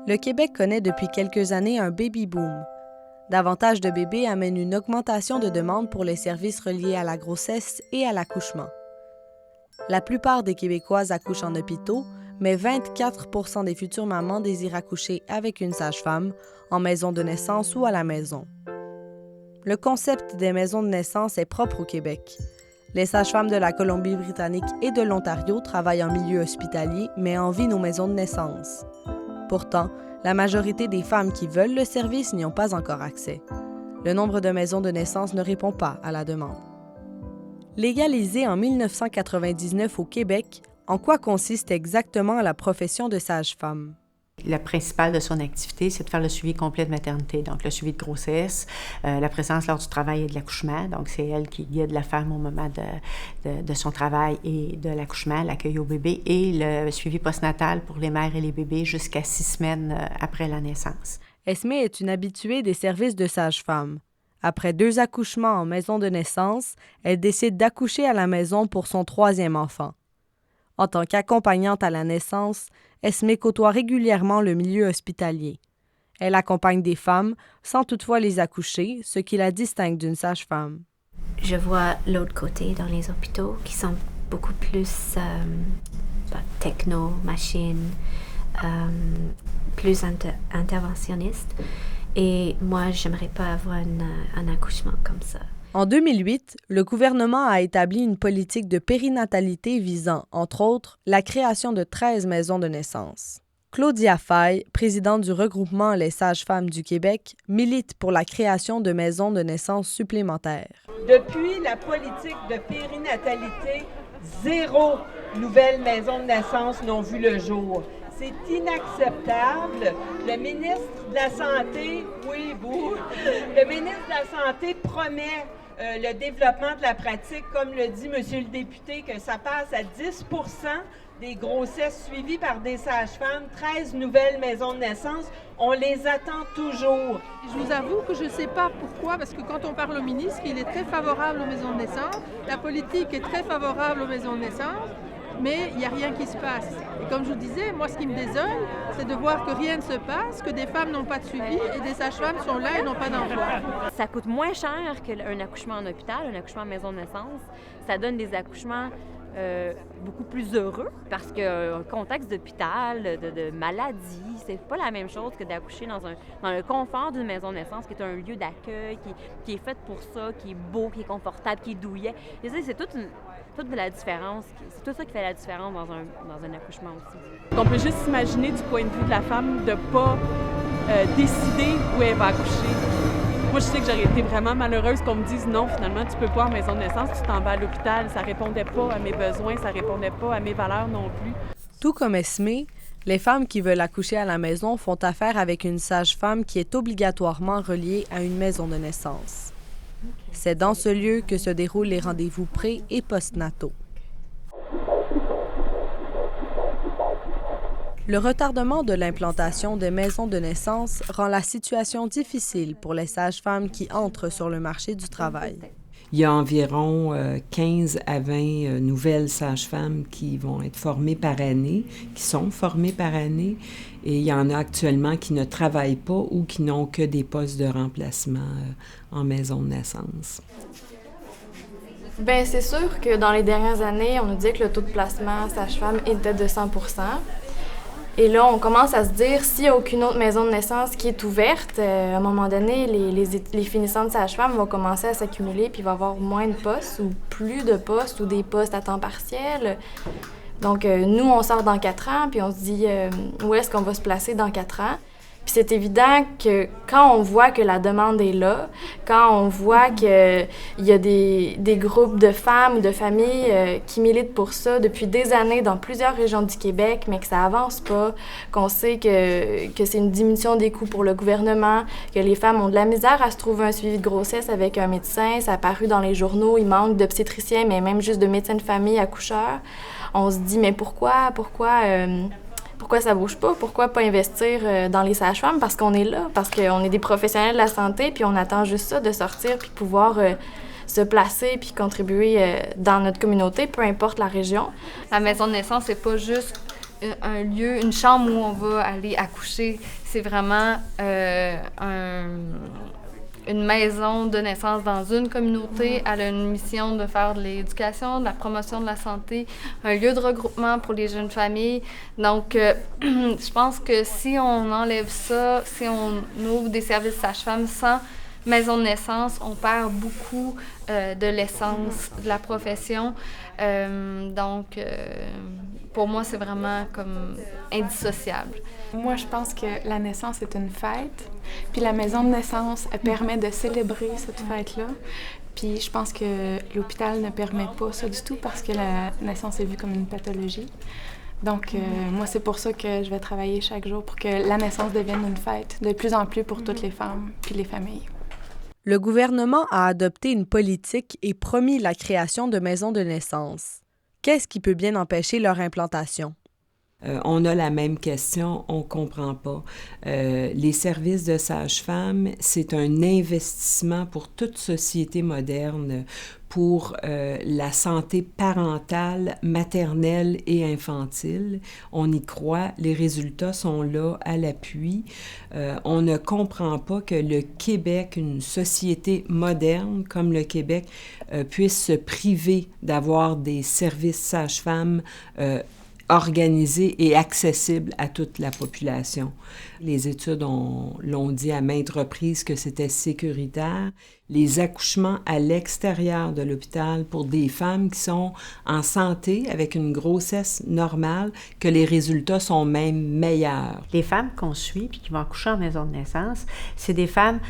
Le Québec connaît depuis quelques années un baby-boom. Davantage de bébés amènent une augmentation de demande pour les services reliés à la grossesse et à l'accouchement. La plupart des Québécoises accouchent en hôpitaux, mais 24 % des futures mamans désirent accoucher avec une sage-femme, en maison de naissance ou à la maison. Le concept des maisons de naissance est propre au Québec. Les sages-femmes de la Colombie-Britannique et de l'Ontario travaillent en milieu hospitalier, mais envient nos maisons de naissance. Pourtant, la majorité des femmes qui veulent le service n'y ont pas encore accès. Le nombre de maisons de naissance ne répond pas à la demande. Légalisée en 1999 au Québec, en quoi consiste exactement la profession de sage-femme? La principale de son activité, c'est de faire le suivi complet de maternité, donc le suivi de grossesse, la présence lors du travail et de l'accouchement. Donc, c'est elle qui guide la femme au moment de son travail et de l'accouchement, l'accueil au bébé, et le suivi postnatal pour les mères et les bébés jusqu'à 6 semaines après la naissance. Esmée est une habituée des services de sage-femme. Après 2 accouchements en maison de naissance, elle décide d'accoucher à la maison pour son 3e enfant. En tant qu'accompagnante à la naissance, Esmée côtoie régulièrement le milieu hospitalier. Elle accompagne des femmes sans toutefois les accoucher, ce qui la distingue d'une sage-femme. Je vois l'autre côté dans les hôpitaux qui sont beaucoup plus techno, machines, plus interventionnistes. Et moi, j'aimerais pas avoir un accouchement comme ça. En 2008, le gouvernement a établi une politique de périnatalité visant, entre autres, la création de 13 maisons de naissance. Claudia Faye, présidente du regroupement Les Sages-Femmes du Québec, milite pour la création de maisons de naissance supplémentaires. Depuis la politique de périnatalité, 0 nouvelles maisons de naissance n'ont vu le jour. C'est inacceptable. Le ministre de la Santé, le ministre de la Santé promet le développement de la pratique, comme le dit M. le député, que ça passe à 10 % des grossesses suivies par des sages-femmes, 13 nouvelles maisons de naissance. On les attend toujours. Je vous avoue que je ne sais pas pourquoi, parce que quand on parle au ministre, il est très favorable aux maisons de naissance, la politique est très favorable aux maisons de naissance, mais il n'y a rien qui se passe. Et comme je vous disais, moi, ce qui me désole, c'est de voir que rien ne se passe, que des femmes n'ont pas de suivi et des sages-femmes sont là et n'ont pas d'emploi. Ça coûte moins cher qu'un accouchement en hôpital, un accouchement en maison de naissance. Ça donne des accouchements beaucoup plus heureux parce qu'un contexte d'hôpital, de maladie, c'est pas la même chose que d'accoucher dans le confort d'une maison de naissance qui est un lieu d'accueil, qui est fait pour ça, qui est beau, qui est confortable, qui est douillet. Et ça, c'est toute de la différence. C'est tout ça qui fait la différence dans un accouchement aussi. On peut juste s'imaginer du point de vue de la femme de ne pas décider où elle va accoucher. Moi, je sais que j'aurais été vraiment malheureuse qu'on me dise non, finalement, tu peux pas en maison de naissance, tu t'en vas à l'hôpital. Ça répondait pas à mes besoins, ça répondait pas à mes valeurs non plus. Tout comme Esmée, les femmes qui veulent accoucher à la maison font affaire avec une sage-femme qui est obligatoirement reliée à une maison de naissance. C'est dans ce lieu que se déroulent les rendez-vous pré- et postnataux. Le retardement de l'implantation des maisons de naissance rend la situation difficile pour les sages-femmes qui entrent sur le marché du travail. Il y a environ 15 à 20 nouvelles sages-femmes qui vont être formées par année, qui sont formées par année, et il y en a actuellement qui ne travaillent pas ou qui n'ont que des postes de remplacement en maison de naissance. Bien, c'est sûr que dans les dernières années, on nous dit que le taux de placement sage-femme était de 100 %. Et là, on commence à se dire, s'il n'y a aucune autre maison de naissance qui est ouverte, à un moment donné, les finissantes sages-femmes vont commencer à s'accumuler, puis il va y avoir moins de postes ou plus de postes ou des postes à temps partiel. Donc, nous, on sort dans 4 ans, puis on se dit, où est-ce qu'on va se placer dans 4 ans? Puis c'est évident que quand on voit que la demande est là, quand on voit qu'il y a des groupes de femmes ou de familles qui militent pour ça depuis des années dans plusieurs régions du Québec, mais que ça avance pas, qu'on sait que c'est une diminution des coûts pour le gouvernement, que les femmes ont de la misère à se trouver un suivi de grossesse avec un médecin, ça a paru dans les journaux, il manque d'obstétriciens, mais même juste de médecins de famille, accoucheurs. On se dit, mais pourquoi ça bouge pas? Pourquoi pas investir dans les sages-femmes? Parce qu'on est là, parce qu'on est des professionnels de la santé, puis on attend juste ça, de sortir, puis pouvoir se placer, puis contribuer dans notre communauté, peu importe la région. La maison de naissance, c'est pas juste un lieu, une chambre où on va aller accoucher. C'est vraiment une maison de naissance dans une communauté. Elle a une mission de faire de l'éducation, de la promotion de la santé, un lieu de regroupement pour les jeunes familles. Donc, je pense que si on enlève ça, si on ouvre des services sage-femme sans maison de naissance, on perd beaucoup de l'essence de la profession. Donc, pour moi, c'est vraiment comme indissociable. Moi, je pense que la naissance est une fête, puis la maison de naissance, elle permet de célébrer cette fête-là. Puis je pense que l'hôpital ne permet pas ça du tout parce que la naissance est vue comme une pathologie. Donc, moi, c'est pour ça que je vais travailler chaque jour pour que la naissance devienne une fête de plus en plus pour toutes les femmes puis les familles. Le gouvernement a adopté une politique et promis la création de maisons de naissance. Qu'est-ce qui peut bien empêcher leur implantation? On a la même question, on ne comprend pas. Les services de sage-femme, c'est un investissement pour toute société moderne, pour la santé parentale, maternelle et infantile. On y croit, les résultats sont là à l'appui. On ne comprend pas que le Québec, une société moderne comme le Québec, puisse se priver d'avoir des services sage-femme organisé et accessible à toute la population. Les études l'ont dit à maintes reprises que c'était sécuritaire. Les accouchements à l'extérieur de l'hôpital pour des femmes qui sont en santé avec une grossesse normale, que les résultats sont même meilleurs. Les femmes qu'on suit puis qui vont accoucher en maison de naissance, c'est des femmes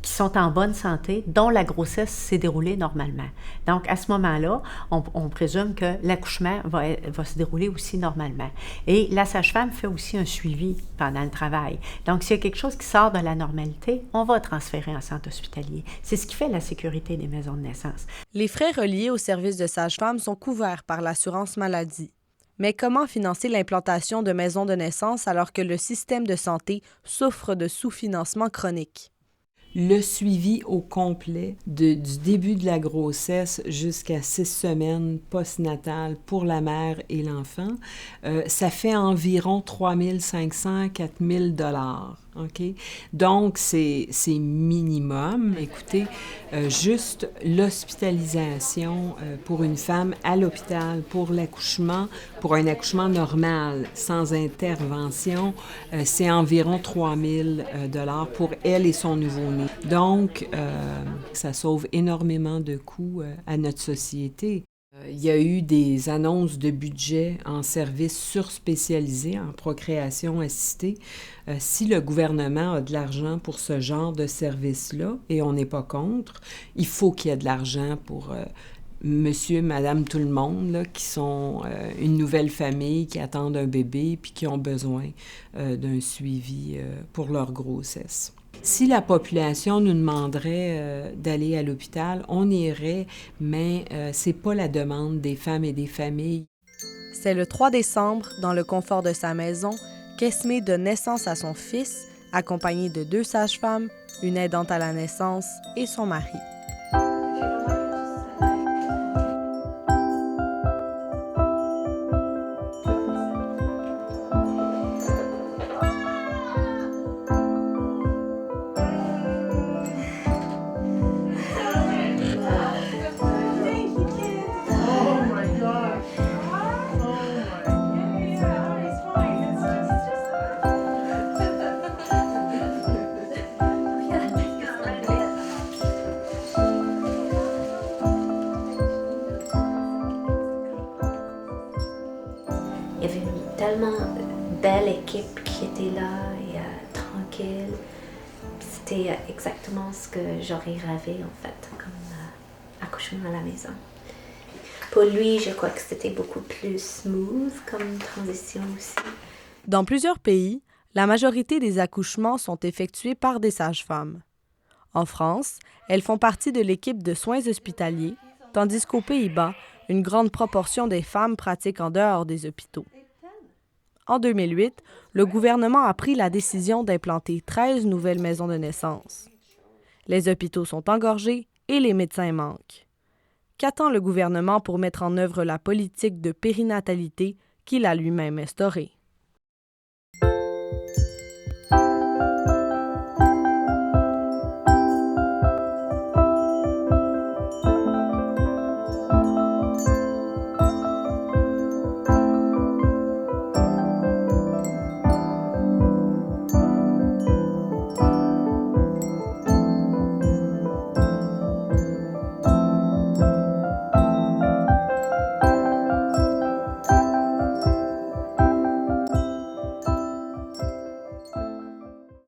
qui sont en bonne santé, dont la grossesse s'est déroulée normalement. Donc, à ce moment-là, on présume que l'accouchement va se dérouler aussi normalement. Et la sage-femme fait aussi un suivi pendant le travail. Donc, s'il y a quelque chose qui sort de la normalité, on va transférer en centre hospitalier. C'est ce qui fait la sécurité des maisons de naissance. Les frais reliés au service de sage-femme sont couverts par l'assurance maladie. Mais comment financer l'implantation de maisons de naissance alors que le système de santé souffre de sous-financement chronique? Le suivi au complet du début de la grossesse jusqu'à 6 semaines postnatales pour la mère et l'enfant, ça fait environ 3 500 à 4 000 $. Okay? Donc, c'est minimum. Écoutez, juste l'hospitalisation pour une femme à l'hôpital pour l'accouchement, pour un accouchement normal, sans intervention, c'est environ 3 000 $ pour elle et son nouveau-né. Donc, ça sauve énormément de coûts à notre société. Il y a eu des annonces de budget en services surspécialisés en procréation assistée. Si le gouvernement a de l'argent pour ce genre de service-là, et on n'est pas contre, il faut qu'il y ait de l'argent pour monsieur, madame, tout le monde, là, qui sont une nouvelle famille, qui attendent un bébé puis qui ont besoin d'un suivi pour leur grossesse. Si la population nous demanderait d'aller à l'hôpital, on irait, mais c'est pas la demande des femmes et des familles. C'est le 3 décembre, dans le confort de sa maison, qu'Esmé donne naissance à son fils, accompagné de 2 sages-femmes, une aidante à la naissance et son mari. Il y avait une tellement belle équipe qui était là et tranquille. C'était exactement ce que j'aurais rêvé en fait, comme accouchement à la maison. Pour lui, je crois que c'était beaucoup plus smooth comme transition aussi. Dans plusieurs pays, la majorité des accouchements sont effectués par des sages-femmes. En France, elles font partie de l'équipe de soins hospitaliers, tandis qu'aux Pays-Bas, une grande proportion des femmes pratiquent en dehors des hôpitaux. En 2008, le gouvernement a pris la décision d'implanter 13 nouvelles maisons de naissance. Les hôpitaux sont engorgés et les médecins manquent. Qu'attend le gouvernement pour mettre en œuvre la politique de périnatalité qu'il a lui-même instaurée.